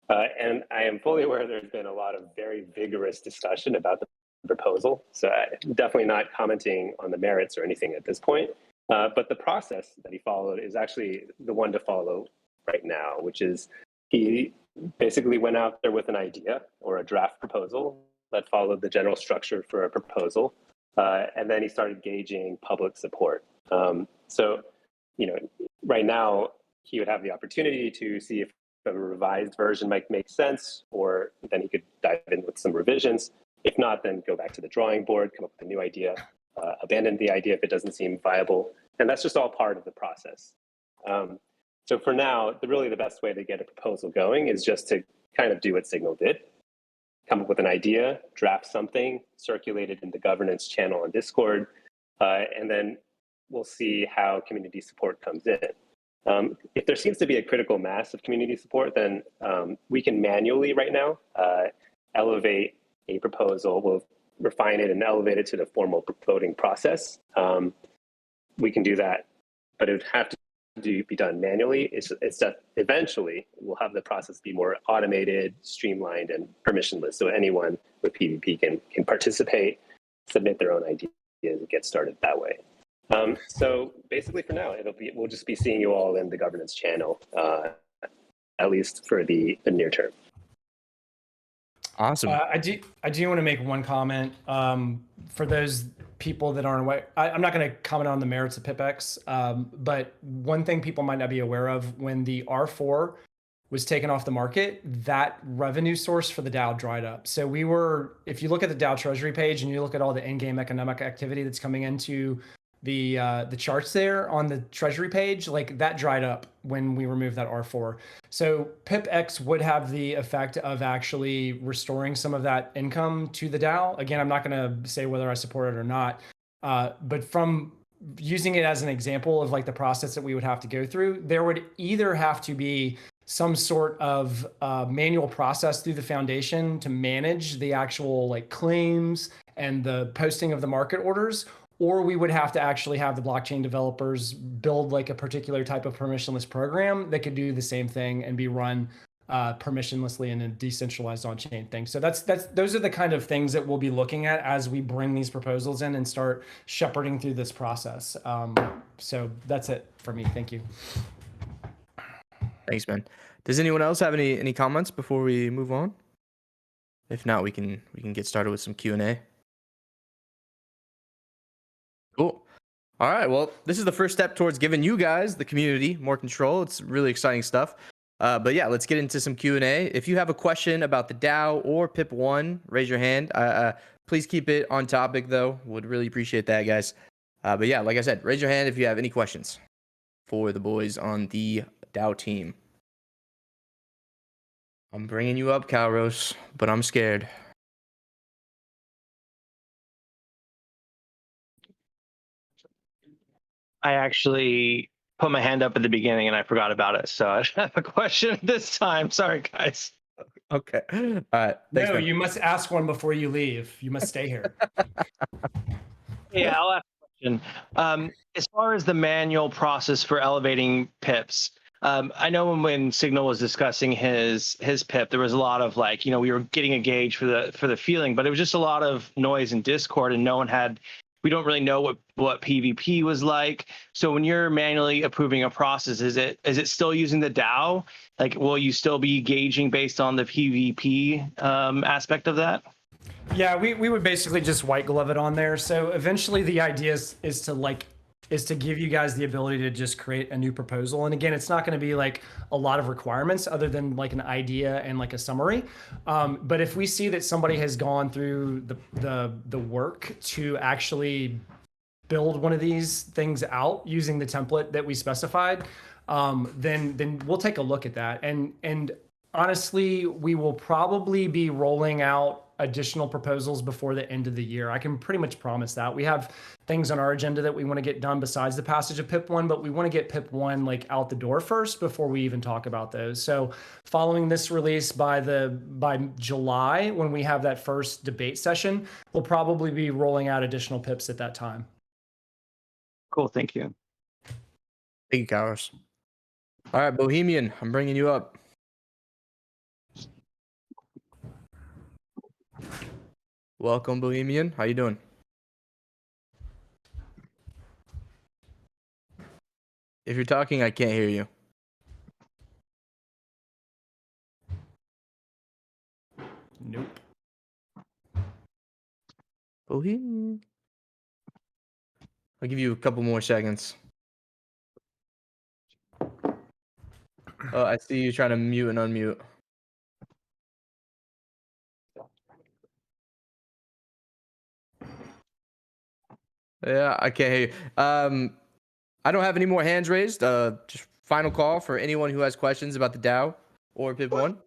And I am fully aware there's been a lot of very vigorous discussion about the proposal. So I'm definitely not commenting on the merits or anything at this point. But the process that he followed is actually the one to follow right now, which is he basically went out there with an idea or a draft proposal that followed the general structure for a proposal. And then he started gauging public support. So, right now he would have the opportunity to see if a revised version might make sense, or then he could dive in with some revisions. If not, then go back to the drawing board, come up with a new idea, abandon the idea if it doesn't seem viable. And that's just all part of the process. So for now, really the best way to get a proposal going is just to kind of do what Signal did. Come up with an idea, draft something, circulate it in the governance channel on Discord, and then we'll see how community support comes in. If there seems to be a critical mass of community support, then we can manually right now elevate a proposal. We'll refine it and elevate it to the formal voting process. We can do that, but it would have to be done manually. It's that eventually we'll have the process be more automated, streamlined, and permissionless. So anyone with PvP can participate, submit their own ideas, and get started that way. So basically for now, we'll just be seeing you all in the governance channel, at least for the near term. Awesome. I do want to make one comment for those people that aren't aware. I'm not going to comment on the merits of PipX, but one thing people might not be aware of: when the R4 was taken off the market, that revenue source for the DAO dried up. So if you look at the DAO treasury page and you look at all the in-game economic activity that's coming into the charts there on the treasury page, like that dried up when we removed that R4. So PipX would have the effect of actually restoring some of that income to the DAO. Again, I'm not going to say whether I support it or not, but from using it as an example of like the process that we would have to go through, there would either have to be some sort of manual process through the foundation to manage the actual like claims and the posting of the market orders, or we would have to actually have the blockchain developers build like a particular type of permissionless program that could do the same thing and be run permissionlessly in a decentralized on-chain thing. So those are the kind of things that we'll be looking at as we bring these proposals in and start shepherding through this process. So that's it for me. Thank you. Thanks, man. Does anyone else have any comments before we move on? If not, we can get started with some Q&A. Cool. All right. Well, this is the first step towards giving you guys, the community, more control. It's really exciting stuff. But yeah, let's get into some Q&A. If you have a question about the DAO or PIP1, raise your hand. Please keep it on topic, though. Would really appreciate that, guys. But yeah, like I said, raise your hand if you have any questions for the boys on the DAO team. I'm bringing you up, Calros, but I'm scared. I actually put my hand up at the beginning and I forgot about it. So I have a question this time. Sorry, guys. Okay. All right. Thanks, No, man. you must ask one before you leave. You must stay here. Yeah, I'll ask a question. As far as the manual process for elevating pips, I know when Signal was discussing his pip, there was a lot of like, we were getting a gauge for the feeling, but it was just a lot of noise in Discord, and we don't really know what PvP was like. So when you're manually approving a process, is it still using the DAO? Like, will you still be gauging based on the PvP aspect of that? Yeah, we would basically just white glove it on there. So eventually the idea is to give you guys the ability to just create a new proposal. And again, it's not going to be like a lot of requirements other than like an idea and like a summary. But if we see that somebody has gone through the work to actually build one of these things out using the template that we specified, then we'll take a look at that. And honestly, we will probably be rolling out additional proposals before the end of the year. I can pretty much promise that. We have things on our agenda that we want to get done besides the passage of PIP 1, but we want to get PIP 1 like out the door first before we even talk about those. So following this release by July, when we have that first debate session, we'll probably be rolling out additional PIPs at that time. Cool, thank you. Thank you, Calros. All right, Bohemian, I'm bringing you up. Welcome, Bohemian. How you doing? If you're talking, I can't hear you. Nope. Bohemian. I'll give you a couple more seconds. Oh, I see you trying to mute and unmute. Yeah, I can't hear you. I don't have any more hands raised. Just final call for anyone who has questions about the DAO or PIP 1.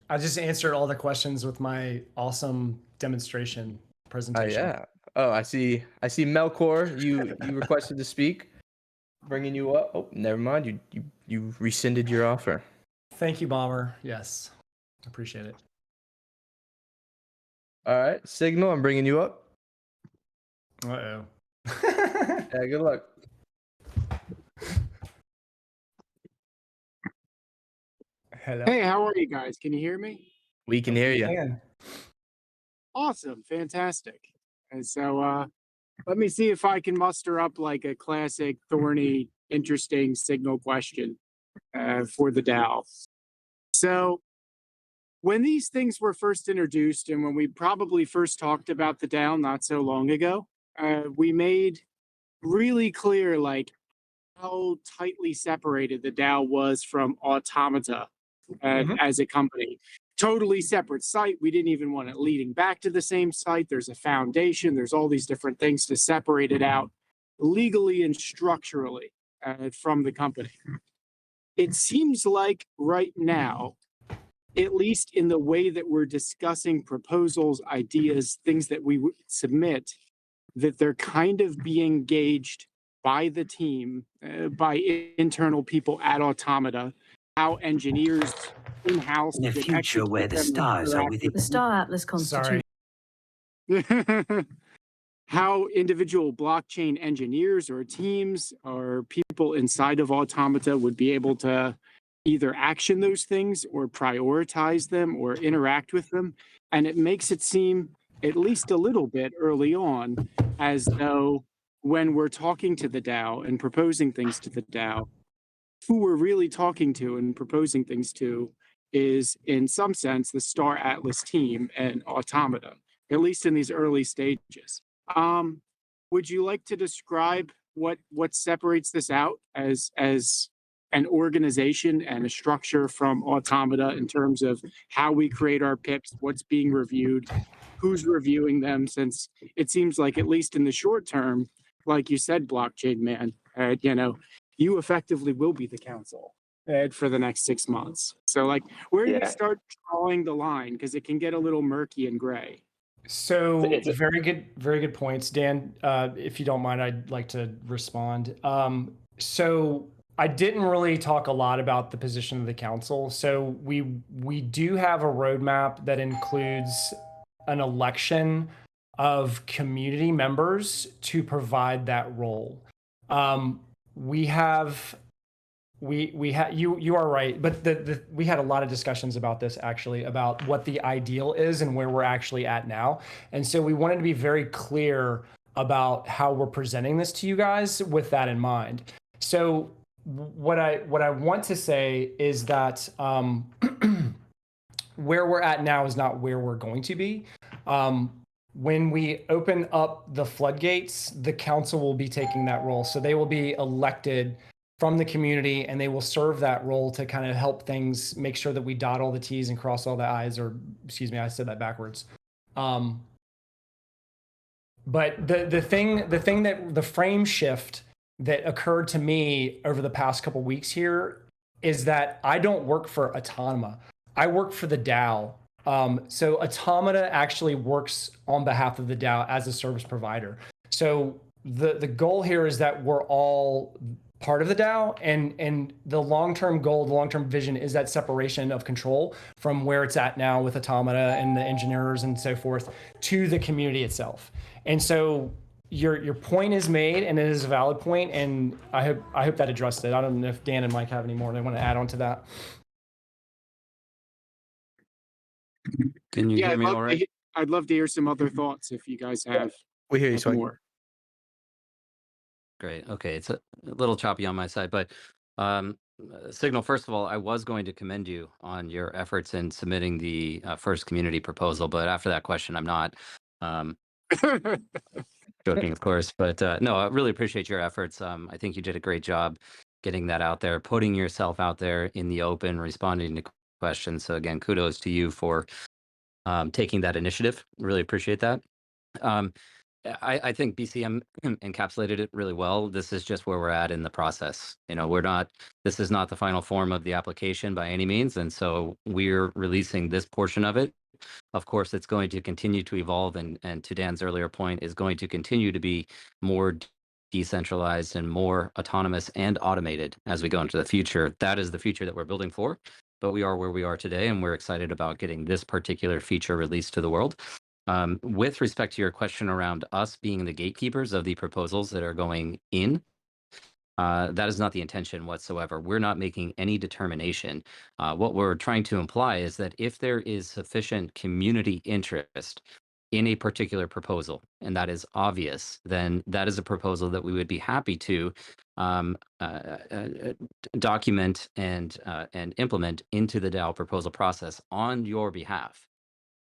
I just answered all the questions with my awesome demonstration presentation. Yeah. Oh, I see Melkor, you requested to speak. Bringing you up. Oh, never mind. You rescinded your offer. Thank you, Bomber. Yes. Appreciate it. All right, Signal, I'm bringing you up. Uh-oh. Yeah, good luck. Hello. Hey, how are you guys? Can you hear me? We can hear you. Man. Awesome, fantastic. And so let me see if I can muster up like a classic, thorny, interesting Signal question for the DAO. So when these things were first introduced and when we probably first talked about the DAO not so long ago, we made really clear like how tightly separated the DAO was from Automata as a company. Totally separate site. We didn't even want it leading back to the same site. There's a foundation. There's all these different things to separate it out legally and structurally from the company. It seems like right now, at least in the way that we're discussing proposals, ideas, things that we submit, that they're kind of being gauged by the team, by internal people at Automata, how engineers in-house In a future where the stars are within The Star Atlas Constitution. Sorry. How individual blockchain engineers or teams or people inside of Automata would be able to either action those things or prioritize them or interact with them. And it makes it seem, at least a little bit early on, as though when we're talking to the DAO and proposing things to the DAO, who we're really talking to and proposing things to is, in some sense, the Star Atlas team and Automata, at least in these early stages. Would you like to describe what separates this out as an organization and a structure from Automata in terms of how we create our pips, what's being reviewed, who's reviewing them, since it seems like, at least in the short term, like you said, Blockchain Man, you effectively will be the council for the next 6 months. So like, where do you Yeah. start drawing the line? Because it can get a little murky and gray. So It's- very good points, Dan. If you don't mind, I'd like to respond. So I didn't really talk a lot about the position of the council. So we do have a roadmap that includes an election of community members to provide that role. You are right, but we had a lot of discussions about this, actually, about what the ideal is and where we're actually at now. And so we wanted to be very clear about how we're presenting this to you guys with that in mind. So what I want to say is that where we're at now is not where we're going to be. When we open up the floodgates, the council will be taking that role. So they will be elected from the community, and they will serve that role to kind of help things, make sure that we dot all the T's and cross all the I's, or excuse me, I said that backwards. But the frame shift that occurred to me over the past couple weeks here is that I don't work for Automata. I work for the DAO. So Automata actually works on behalf of the DAO as a service provider. So the goal here is that we're all part of the DAO, and the long-term goal, the long-term vision is that separation of control from where it's at now with Automata and the engineers and so forth to the community itself. And so your point is made, and it is a valid point, and I hope that addressed it. I don't know if Dan and Mike have any more they want to add on to that. Can you hear me all right? I'd love to hear some other thoughts if you guys have We hear you, Swag. more. Great. Okay. It's a little choppy on my side, but Signal, first of all, I was going to commend you on your efforts in submitting the first community proposal, but after that question, I'm not. Joking, of course, but no, I really appreciate your efforts. I think you did a great job getting that out there, putting yourself out there in the open, responding to questions. So again, kudos to you for taking that initiative. Really appreciate that. I think BCM encapsulated it really well. This is just where we're at in the process. This is not the final form of the application by any means. And so we're releasing this portion of it. Of course, it's going to continue to evolve. And to Dan's earlier point, is going to continue to be more decentralized and more autonomous and automated as we go into the future. That is the future that we're building for. But we are where we are today, and we're excited about getting this particular feature released to the world. With respect to your question around us being the gatekeepers of the proposals that are going in, that is not the intention whatsoever. We're not making any determination. What we're trying to imply is that if there is sufficient community interest in a particular proposal, and that is obvious, then that is a proposal that we would be happy to document and implement into the DAO proposal process on your behalf.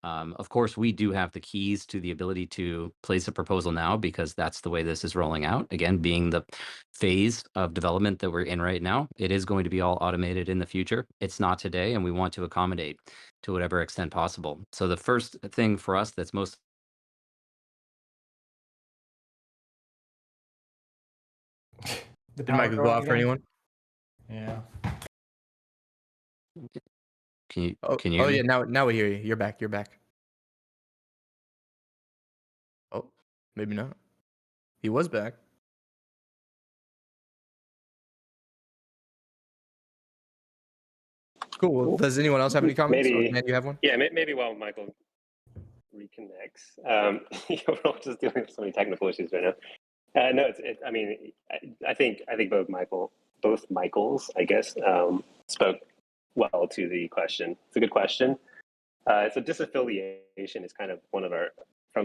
Of course, we do have the keys to the ability to place a proposal now, because that's the way this is rolling out. Again, being the phase of development that we're in right now, it is going to be all automated in the future. It's not today, and we want to accommodate to whatever extent possible. So the first thing for us that's most The Did Mike go off for anyone? Yeah. can you Oh, hear me? yeah. Now we hear you. You're back. Oh, maybe not. He was back. Cool. Well, does anyone else have any comments? Maybe- Or, Dan, you have one? Yeah, maybe while Michael reconnects, we're all just dealing with so many technical issues right now. No, I mean, I think both Michaels, I guess, spoke well to the question. It's a good question. So disaffiliation is kind of one of our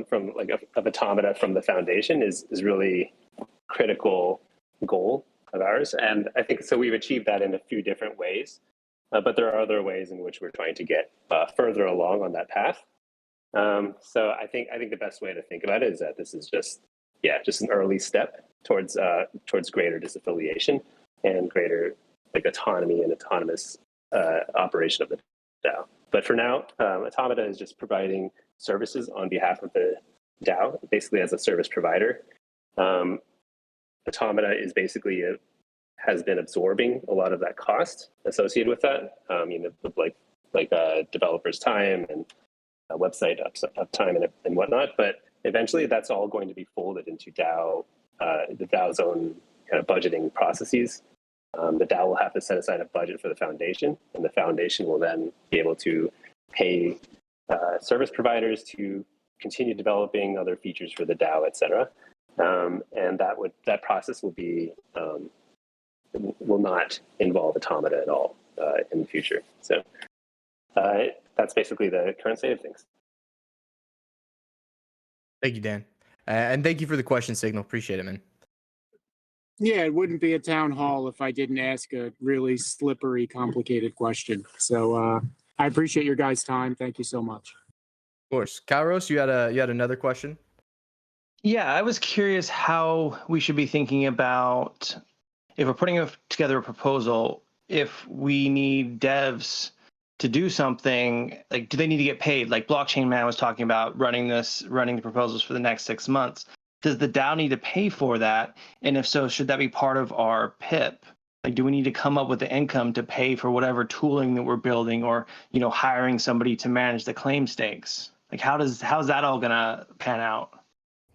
from like of Automata from the foundation is really critical goal of ours, and I think so. We've achieved that in a few different ways, but there are other ways in which we're trying to get further along on that path. So I think the best way to think about it is that this is just an early step towards greater disaffiliation and greater like autonomy and autonomous operation of the DAO. But for now, Automata is just providing services on behalf of the DAO, basically as a service provider. Automata is basically has been absorbing a lot of that cost associated with that, like developers' time and website uptime and whatnot. But eventually, that's all going to be folded into DAO, the DAO's own kind of budgeting processes. The DAO will have to set aside a budget for the foundation, and the foundation will then be able to pay service providers to continue developing other features for the DAO, et cetera. And that process will not involve Automata at all in the future. So that's basically the current state of things. Thank you, Dan. And thank you for the question, Signal. Appreciate it, man. Yeah, it wouldn't be a town hall if I didn't ask a really slippery, complicated question. So I appreciate your guys' time. Thank you so much. Of course. Kairos, you had another question? Yeah, I was curious how we should be thinking about, if we're putting together a proposal, if we need devs to do something, like, do they need to get paid? Like Blockchain Man was talking about running the proposals for the next 6 months. Does the DAO need to pay for that? And if so, should that be part of our PIP? Like, do we need to come up with the income to pay for whatever tooling that we're building, or, hiring somebody to manage the claim stakes? Like, how's that all gonna pan out?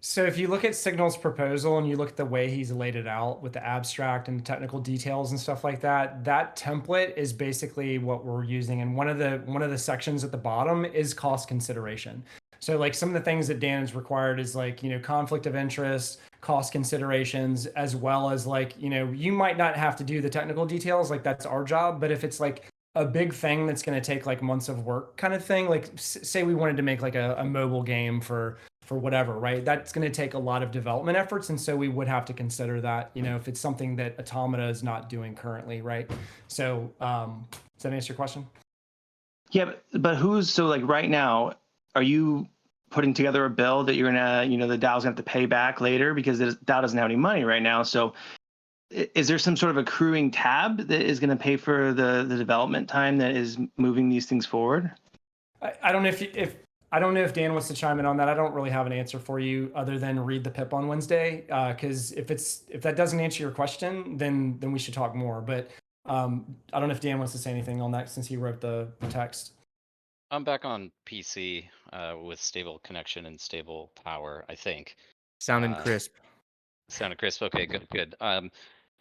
So if you look at Signal's proposal and you look at the way he's laid it out with the abstract and the technical details and stuff like that, that template is basically what we're using. And one of the sections at the bottom is cost consideration. So like some of the things that Dan has required is like, conflict of interest, cost considerations, as well as like, you might not have to do the technical details, like that's our job. But if it's like a big thing that's going to take like months of work kind of thing, like say we wanted to make like a mobile game for whatever, right? That's going to take a lot of development efforts. And so we would have to consider that, if it's something that Automata is not doing currently, right? So does that answer your question? Yeah, but so like right now, are you putting together a bill that you're gonna, the DAO's gonna have to pay back later because the DAO doesn't have any money right now? So is there some sort of accruing tab that is going to pay for the development time that is moving these things forward? I don't know I don't know if Dan wants to chime in on that. I don't really have an answer for you other than read the PIP on Wednesday. Because if that doesn't answer your question, then we should talk more. But I don't know if Dan wants to say anything on that since he wrote the text. I'm back on PC with stable connection and stable power, I think. Sounding crisp. Sounded crisp. Okay, good.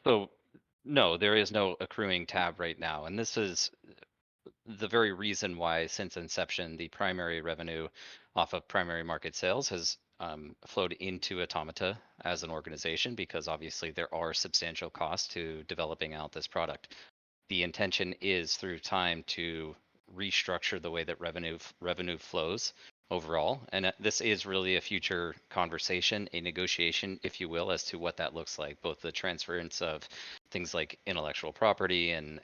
So no, there is no accruing tab right now. And this is the very reason why since inception, the primary revenue off of primary market sales has flowed into Automata as an organization, because obviously there are substantial costs to developing out this product. The intention is through time to restructure the way that revenue flows overall, and this is really a future conversation, a negotiation, if you will, as to what that looks like, both the transference of things like intellectual property and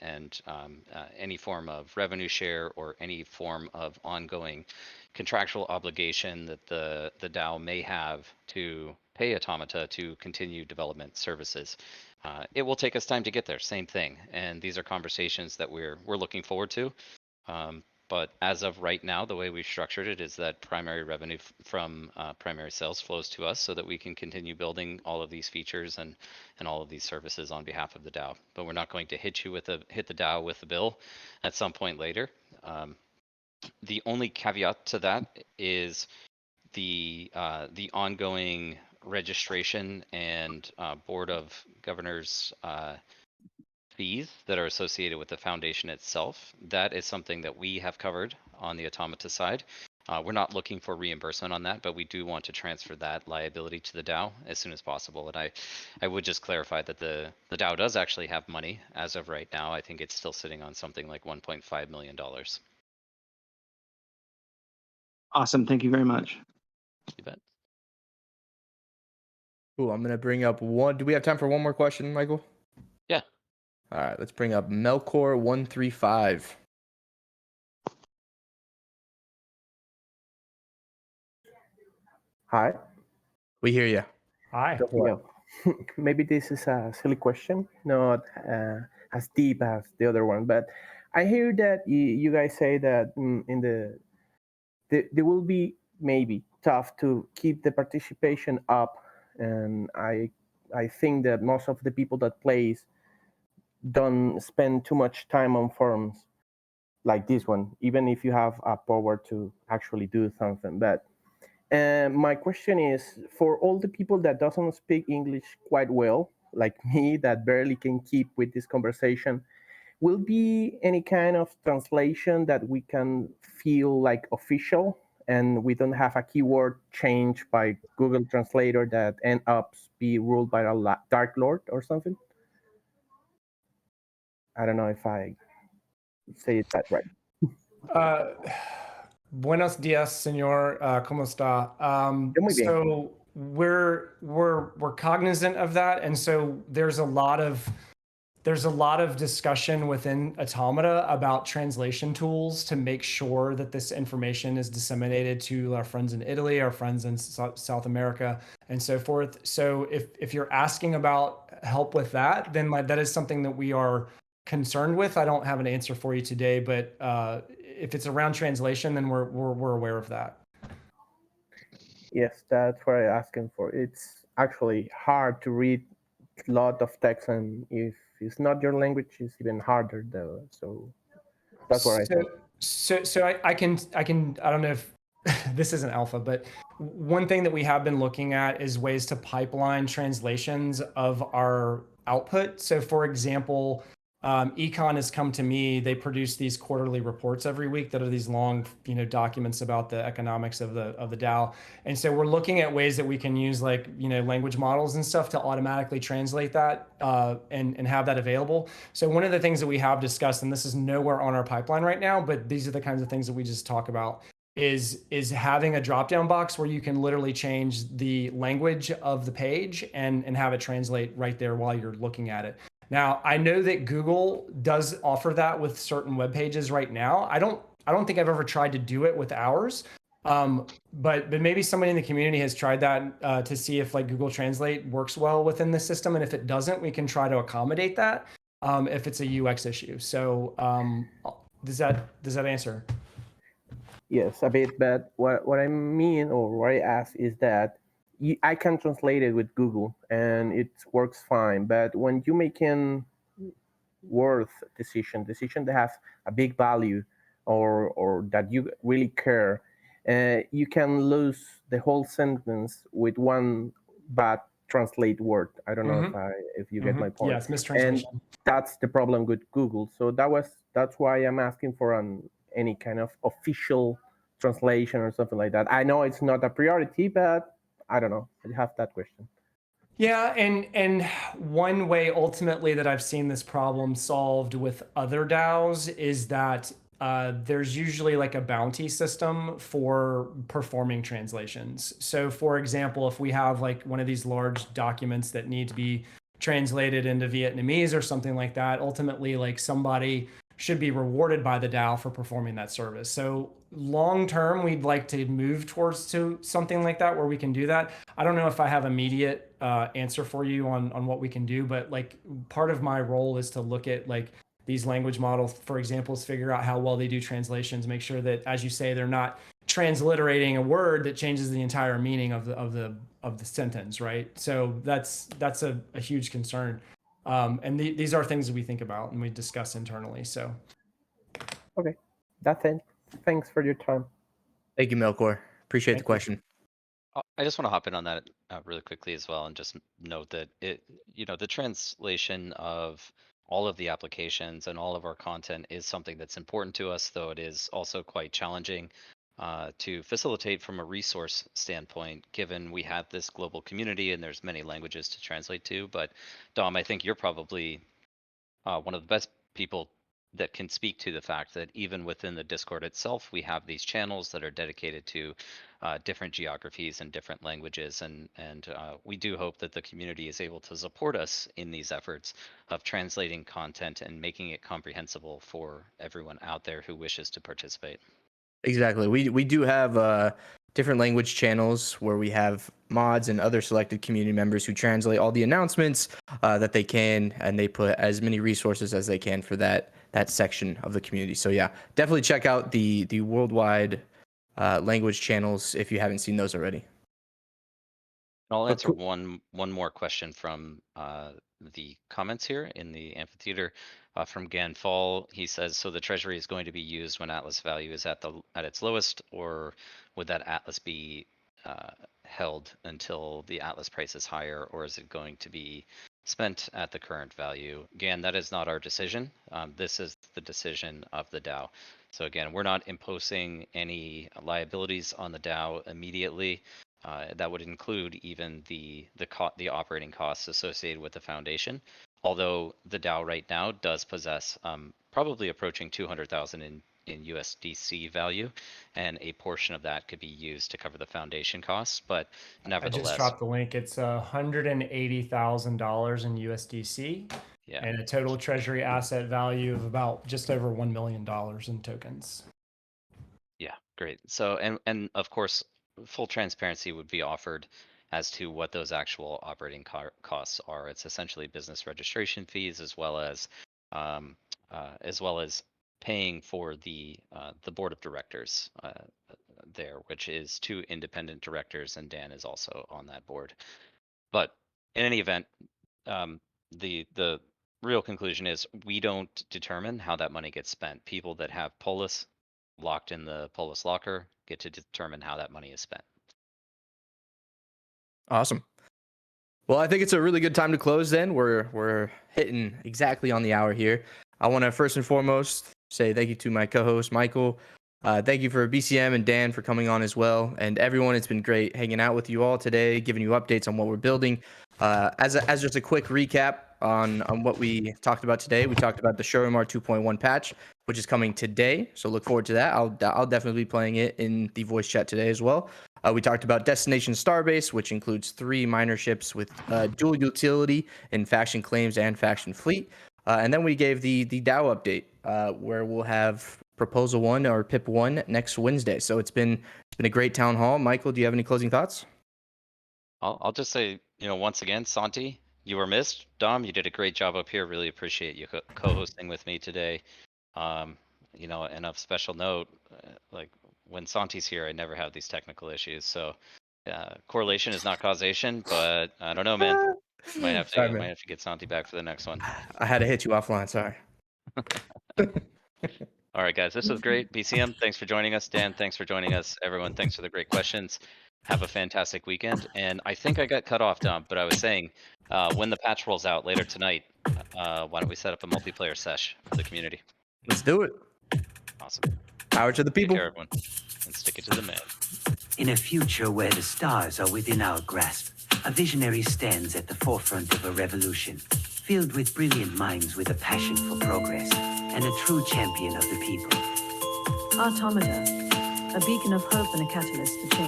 any form of revenue share or any form of ongoing contractual obligation that the DAO may have to pay Automata to continue development services. It will take us time to get there, same thing, and these are conversations that we're looking forward to. But as of right now, the way we've structured it is that primary revenue from primary sales flows to us so that we can continue building all of these features and all of these services on behalf of the DAO. But we're not going to hit the DAO with the bill at some point later. The only caveat to that is the ongoing registration and board of governors fees that are associated with the foundation itself. That is something that we have covered on the Automata side. We're not looking for reimbursement on that, but we do want to transfer that liability to the DAO as soon as possible. And I would just clarify that the DAO does actually have money as of right now. I think it's still sitting on something like $1.5 million. Awesome. Thank you very much. You bet. Cool. I'm going to bring up one. Do we have time for one more question, Michael? Yeah. All right. Let's bring up Melkor135. Hi. We hear you. Hi. Well, maybe this is a silly question, not as deep as the other one. But I hear that you guys say that in there will be maybe tough to keep the participation up, and I think that most of the people that plays don't spend too much time on forums like this one, even if you have a power to actually do something. But my question is, for all the people that doesn't speak English quite well, like me, that barely can keep with this conversation, will be any kind of translation that we can feel like official, and we don't have a keyword change by Google Translator that end up be ruled by a Dark Lord or something? I don't know if I say it that right. Buenos días, señor. ¿Cómo está? Muy bien. So we're cognizant of that, and so there's a lot of discussion within Automata about translation tools to make sure that this information is disseminated to our friends in Italy, our friends in South America, and so forth. So if you're asking about help with that, then that is something that we are concerned with. I don't have an answer for you today, but if it's around translation, then we're aware of that. Yes, that's what I'm asking for. It's actually hard to read a lot of text, and if it's not your language, it's even harder though. So that's what I think. So I can I don't know if this isn't alpha, but one thing that we have been looking at is ways to pipeline translations of our output. So for example, Econ has come to me. They produce these quarterly reports every week that are these long, documents about the economics of the DAO. And so we're looking at ways that we can use language models and stuff to automatically translate that and have that available. So one of the things that we have discussed, and this is nowhere on our pipeline right now, but these are the kinds of things that we just talk about, is having a drop-down box where you can literally change the language of the page and have it translate right there while you're looking at it. Now, I know that Google does offer that with certain web pages right now. I don't think I've ever tried to do it with ours, but maybe somebody in the community has tried that to see if Google Translate works well within the system, and if it doesn't, we can try to accommodate that if it's a UX issue. So does that answer? Yes, a bit, but what I mean or what I ask is that I can translate it with Google and it works fine. But when you make an worth decision that has a big value or that you really care, you can lose the whole sentence with one bad translate word. I don't know if you get my point. Yes, mistranslation. And that's the problem with Google. So that's why I'm asking for any kind of official translation or something like that. I know it's not a priority, but I don't know. I have that question. Yeah, and one way ultimately that I've seen this problem solved with other DAOs is that there's usually a bounty system for performing translations. So for example, if we have one of these large documents that need to be translated into Vietnamese or something like that, ultimately somebody should be rewarded by the DAO for performing that service. So long term, we'd like to move towards something like that where we can do that. I don't know if I have immediate answer for you on what we can do, but part of my role is to look at these language models, for example, is figure out how well they do translations, make sure that, as you say, they're not transliterating a word that changes the entire meaning of the sentence, right? So that's a huge concern. And these are things that we think about and we discuss internally. So, okay, that's it. Thanks for your time. Thank you, Melkor. Appreciate the question. I just want to hop in on that really quickly as well, and just note that the translation of all of the applications and all of our content is something that's important to us, though it is also quite challenging to facilitate from a resource standpoint, given we have this global community and there's many languages to translate to. But Dom, I think you're probably one of the best people that can speak to the fact that even within the Discord itself, we have these channels that are dedicated to different geographies and different languages, and we do hope that the community is able to support us in these efforts of translating content and making it comprehensible for everyone out there who wishes to participate. Exactly. We do have different language channels where we have mods and other selected community members who translate all the announcements that they can, and they put as many resources as they can for that section of the community. So yeah, definitely check out the worldwide language channels if you haven't seen those already. I'll answer one more question from the comments here in the amphitheater from Ganfall. He says, so the treasury is going to be used when Atlas value is at its lowest, or would that Atlas be held until the Atlas price is higher, or is it going to be spent at the current value? Again, that is not our decision. This is the decision of the DAO. So again, we're not imposing any liabilities on the DAO immediately. That would include even the operating costs associated with the foundation. Although the DAO right now does possess probably approaching 200,000 in USDC value, and a portion of that could be used to cover the foundation costs. But nevertheless, I just dropped the link. It's $180,000 in USDC, yeah, and a total treasury asset value of about just over $1 million in tokens. Yeah, great. So and of course, full transparency would be offered as to what those actual operating costs are. It's essentially business registration fees as well as paying for the board of directors there, which is 2 independent directors, and Dan is also on that board. But in any event, the real conclusion is we don't determine how that money gets spent. People that have Polis locked in the Polis locker get to determine how that money is spent. Awesome. Well, I think it's a really good time to close then. We're hitting exactly on the hour here. I want to first and foremost say thank you to my co-host, Michael. Thank you for BCM and Dan for coming on as well. And everyone, it's been great hanging out with you all today, giving you updates on what we're building. As just a quick recap on what we talked about today, we talked about the Showroom R2.1 patch, which is coming today. So look forward to that. I'll definitely be playing it in the voice chat today as well. We talked about Destination Starbase, which includes 3 miner ships with dual utility in faction claims and faction fleet. And then we gave the DAO update, where we'll have Proposal 1 or PIP 1 next Wednesday. So it's been a great town hall. Michael, do you have any closing thoughts? I'll just say, once again, Santi, you were missed. Dom, you did a great job up here. Really appreciate you co-hosting with me today. And of special note, like when Santi's here, I never have these technical issues. So correlation is not causation, but I don't know, man. Might have to get Santi back for the next one. I had to hit you offline. Sorry. All right, guys, this was great. BCM, thanks for joining us. Dan, thanks for joining us. Everyone, thanks for the great questions. Have a fantastic weekend. And I think I got cut off, Dom, but I was saying when the patch rolls out later tonight, why don't we set up a multiplayer sesh for the community? Let's do it. Awesome. Power to the people. Take care, everyone, and stick it to the man. In a future where the stars are within our grasp, a visionary stands at the forefront of a revolution, filled with brilliant minds with a passion for progress, and a true champion of the people. Automata, a beacon of hope and a catalyst to change.